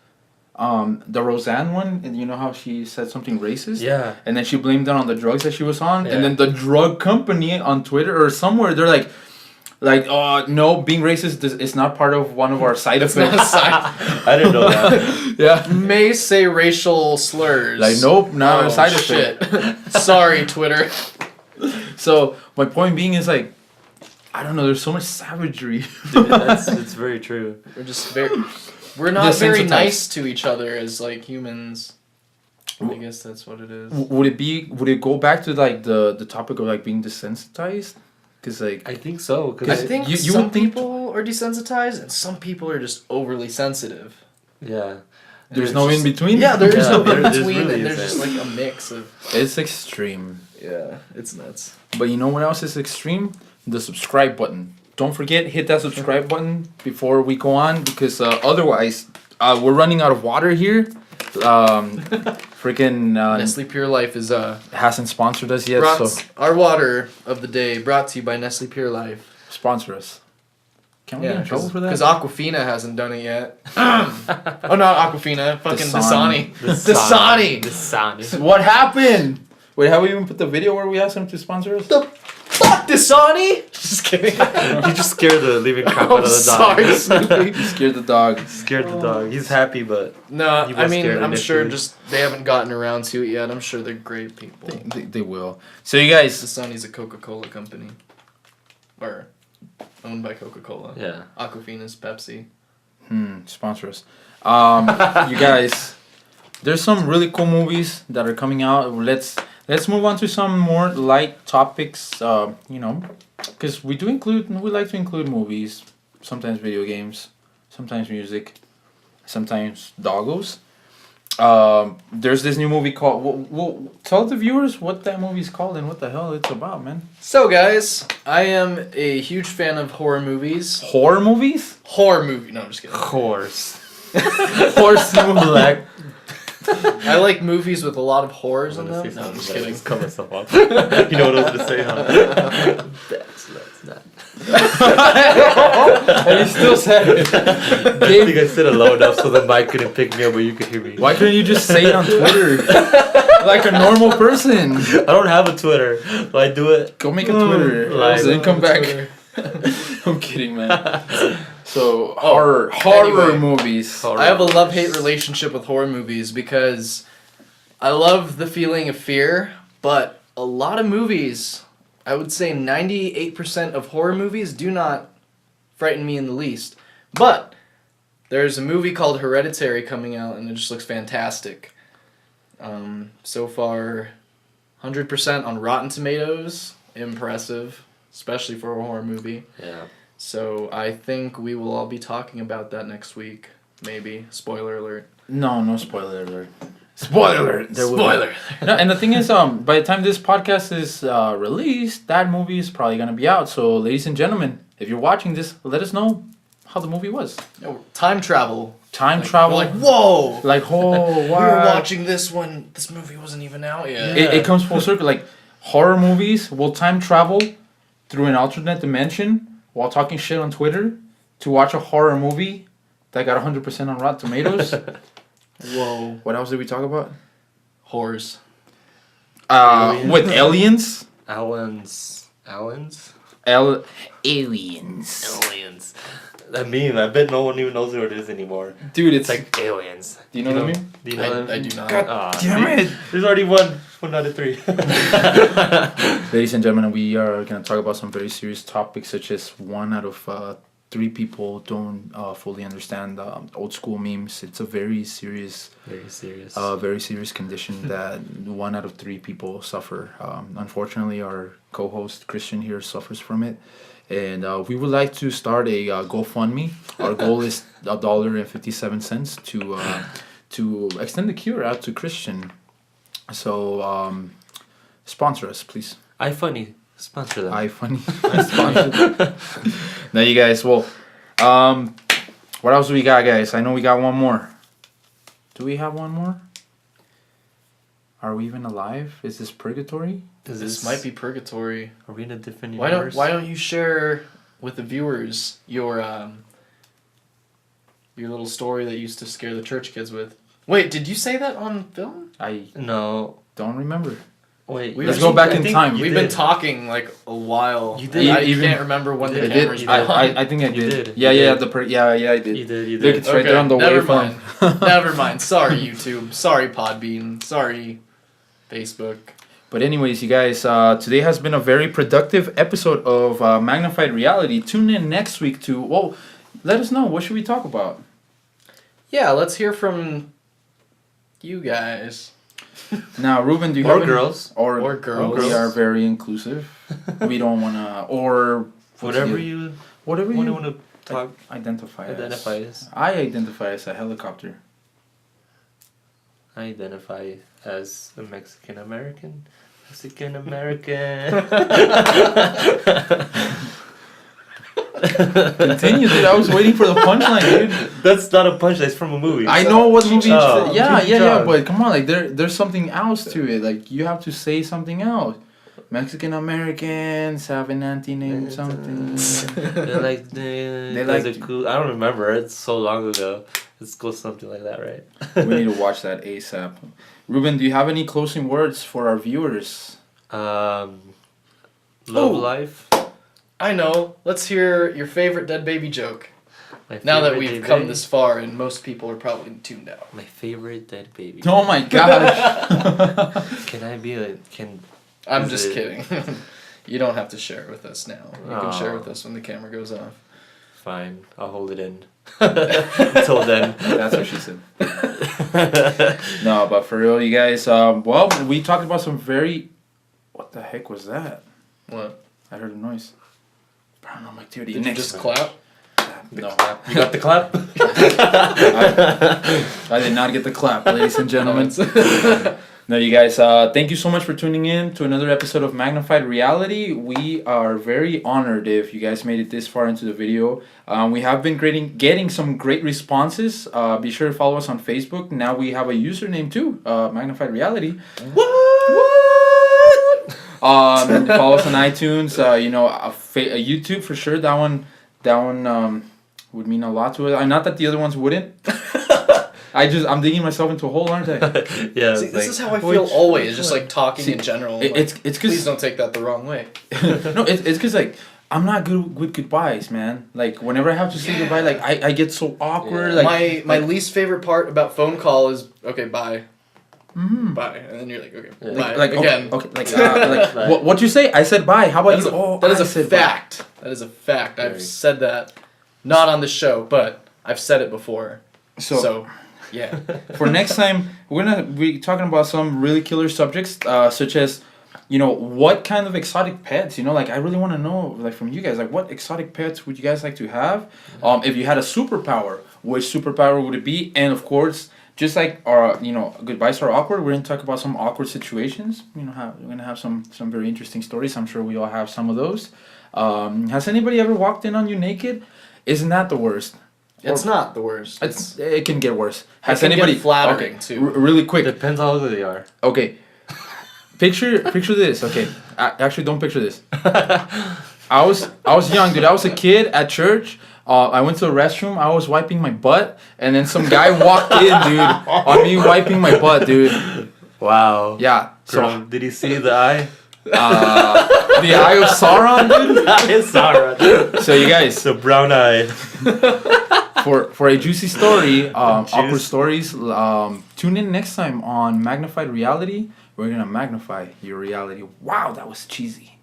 The Roseanne one, and you know how she said something racist? Yeah. And then she blamed it on the drugs that she was on. Yeah. And then the drug company on Twitter or somewhere, they're like, no, being racist is not part of one of our side effects. I didn't know that. Yeah. May say racial slurs. Like, nope, not a side shit. effect. Sorry, Twitter. So, my point being is like, I don't know, there's so much savagery. Dude, it's very true. We're not very Desensitized. nice to each other as like humans. I guess that's what it is. Would it go back to like the topic of like being desensitized? Because like I think so. I Cause think you some would think- people are desensitized and some people are just overly sensitive. yeah. there's And no it's in just- between. Yeah, there is Yeah, no in there's between, really and there's isn't. just like a mix of. It's extreme. Yeah, it's nuts. But you know what else is extreme? The subscribe button. Don't forget, hit that subscribe button before we go on, because otherwise, we're running out of water here. Freaking Nestle Pure Life is hasn't sponsored us yet, so our water of the day brought to you by Nestle Pure Life. sponsor us. Can we get in trouble for that? Because Aquafina hasn't done it yet. Oh, not Aquafina. Fucking Dasani. Dasani. Dasani. Dasani. What happened? Wait, have we even put the video where we asked them to sponsor us? The fuck, Dasani? Just kidding. You just scared the living crap out of the dog. I'm sorry. You scared the dog. Scared the dog. He's happy, but No, He I was mean, scared I'm sure initially. just they haven't gotten around to it yet. I'm sure they're great people. They will. So you guys, Dasani's a Coca-Cola company. Or owned by Coca-Cola. yeah. Aquafina's Pepsi. sponsor us. You guys, there's some really cool movies that are coming out. Let's move on to some more light topics. You know, because we like to include movies, sometimes video games, sometimes music, sometimes doggos. There's this new movie called. Well, tell the viewers what that movie's called and what the hell it's about, man. So, guys, I am a huge fan of horror movies. Horror movies? Horror movie. No, I'm just kidding. Horse. Horse movie. Black. I like movies with a lot of horrors in them. No, I'm just kidding. Just cut myself off. You know what I was gonna say, huh? That's not. And he still said it. I think I said it low enough so the mic couldn't pick me up, but you could hear me. Why couldn't you just say it on Twitter? Like a normal person. I don't have a Twitter. So I do it. Go make a Twitter. Live. Then come back. I'm kidding, man. So, horror movies. I have a love-hate relationship with horror movies because I love the feeling of fear, but a lot of movies, I would say 98% of horror movies do not frighten me in the least. But there's a movie called Hereditary coming out, and it just looks fantastic. So far, 100% on Rotten Tomatoes. Impressive, especially for a horror movie. Yeah. So I think we will all be talking about that next week. Maybe. Spoiler alert. No spoiler alert. Spoiler alert. Spoiler. No, and the thing is, by the time this podcast is released, that movie is probably gonna be out. So, ladies and gentlemen, if you're watching this, let us know how the movie was. No, time travel. Time travel. We're like, whoa! Like, oh, We wow. were watching this when this movie wasn't even out yet. It comes full circle. Like, horror movies will time travel through an alternate dimension while talking shit on Twitter to watch a horror movie that got 100% on Rotten Tomatoes. Whoa. What else did we talk about? Horrors. With aliens? Aliens. Aliens. Aliens. That meme, I bet no one even knows what it is anymore. Dude, it's Like aliens. Do you know what I mean? Do you know that? I do not. God damn it! There's already one out of three. Ladies and gentlemen, we are going to talk about some very serious topics, such as 1 out of 3 people don't fully understand old school memes. It's a very serious, Very serious condition that 1 out of 3 people suffer. Unfortunately, our co-host Christian here suffers from it, and we would like to start a GoFundMe. Our goal is $1.57 to extend the cure out to Christian. So sponsor us, please. iFunny. Sponsor them. iFunny. Sponsor. Now, you guys. Well, what else do we got, guys? I know we got one more. Do we have one more? Are we even alive? Is this purgatory? This might be purgatory. Are we in a different Why universe? don't you share with the viewers your little story that you used to scare the church kids with? Wait, did you say that on film? I No. don't remember. Wait. Let's go back in time. We've been talking like a while. You did. I Even- can't remember when the I cameras did. were on. I think I You did. did. Yeah, You yeah, did. I did. You did. Look, it's right there on the never waveform. mind. Never mind. Sorry, YouTube. Sorry, Podbean. Sorry, Facebook. But anyways, you guys, today has been a very productive episode of Magnified Reality. Tune in next week to, well, let us know. What should we talk about? Yeah, let's hear from you guys. Now, Ruben, do you Or have any- girls. Or girls. We are very inclusive. We don't want to, or Whatever you want to talk. identify As. I identify as a helicopter. I identify as a Mexican American. Mexican American. Continue, dude. I was waiting for the punchline, dude. That's not a punchline. It's from a movie. I know what movie. Oh, Yeah, Cheech yeah, Chong. but come on, like there's something else to it. Like you have to say something else. Mexican Americans have an auntie named something. They're like They like like- cool. I don't remember. It's so long ago. It's cool, something like that, right? We need to watch that ASAP. Ruben, do you have any closing words for our viewers? Love Oh. life. I know. Let's hear your favorite dead baby joke. My Now that favorite we've dead come baby. this far and most people are probably tuned out. My favorite dead baby. Oh my gosh! Can I be a can? I'm Is just it- kidding. You don't have to share it with us now. You can share Aw. with us when the camera goes off. Fine, I'll hold it in. Until then. That's what she said. No, but for real, you guys. Well, we talked about some very. What the heck was that? What? I heard a noise. Paranormal activity. Did you Next just time. clap? No, You got the clap? I did not get the clap, ladies and gentlemen. No, you guys, thank you so much for tuning in to another episode of Magnified Reality. We are very honored if you guys made it this far into the video. We have been getting some great responses. Be sure to follow us on Facebook. Now we have a username too, Magnified Reality. What? Follow us on iTunes. A YouTube for sure. That one would mean a lot to us. Not that the other ones wouldn't. I'm digging myself into a hole, aren't I? Yeah. See, this is how I feel always, just like talking in general. It's because please don't take that the wrong way. No, it's because like I'm not good with goodbyes, man. Like whenever I have to say goodbye, like I get so awkward. Yeah. Like my least favorite part about phone call is okay, bye. Bye, and then you're like, okay, bye. Like again. Okay, what you say? I said bye. How about you? That is a fact. That is a fact. I've said that, not on the show, but I've said it before. So yeah. For next time, we're gonna be talking about some really killer subjects, such as, what kind of exotic pets. Like I really want to know, like from you guys, like what exotic pets would you guys like to have? If you had a superpower, which superpower would it be? And of course, just like our, goodbyes are awkward, we're gonna talk about some awkward situations. We're gonna have some very interesting stories. I'm sure we all have some of those. Has anybody ever walked in on you naked? Isn't that the worst? It's not the worst. It can get worse. Has it can anybody get flattering too? Really quick. Depends how ugly they are. Okay. Picture this. Okay. Actually, don't picture this. I was young, dude. I was a kid at church. I went to the restroom. I was wiping my butt, and then some guy walked in, dude, on me wiping my butt, dude. Wow. Yeah. So did he see the eye? The eye of Sauron, dude. The eye of Sauron. So you guys, the brown eye. For a juicy story, awkward stories, tune in next time on Magnified Reality. We're gonna magnify your reality. Wow, that was cheesy.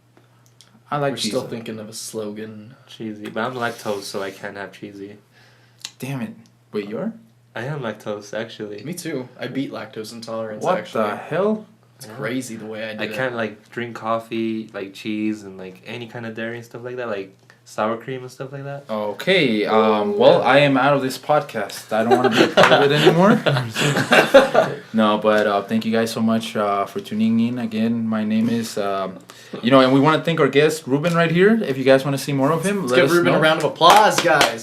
We're still thinking of a slogan. Cheesy, but I'm lactose, so I can't have cheesy. Damn it! Wait, you are? I am lactose, actually. Me too. I beat lactose intolerance. What actually. the hell? It's crazy the way I did it. I can't like drink coffee, like cheese, and like any kind of dairy and stuff like that, like sour cream and stuff like that. Okay. Well, I am out of this podcast. I don't want to be a part of it anymore. No, but thank you guys so much for tuning in. Again, my name is, and we want to thank our guest RuuRuben right here. If you guys want to see more of him, let's give RuuRuben a round of applause, guys.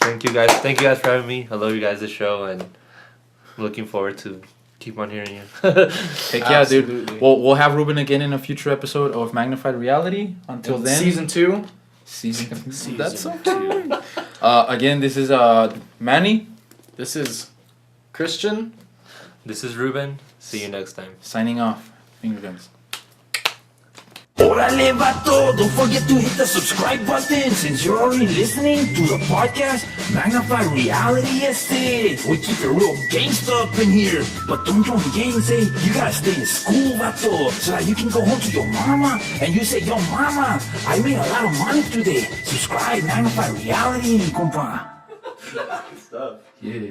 Thank you guys. Thank you guys for having me. I love you guys' show, and I'm looking forward to keep on hearing you. Heck yeah, dude. We'll have RuuRuben again in a future episode of Magnified Reality. Until then, season 2. Season That's so funny. Again, this is Manny. This is Christian. This is RuuRuben. See you next time. Signing off. Finger guns. Órale, vato, don't forget to hit the subscribe button since you're already listening to the podcast Magnified Reality We keep it real gangsta up in here, but don't join gangs, you gotta stay in school, vato, so that you can go home to your mama and you say, yo mama, I made a lot of money today. Subscribe, Magnified Reality, compa. Stuff. Yeah.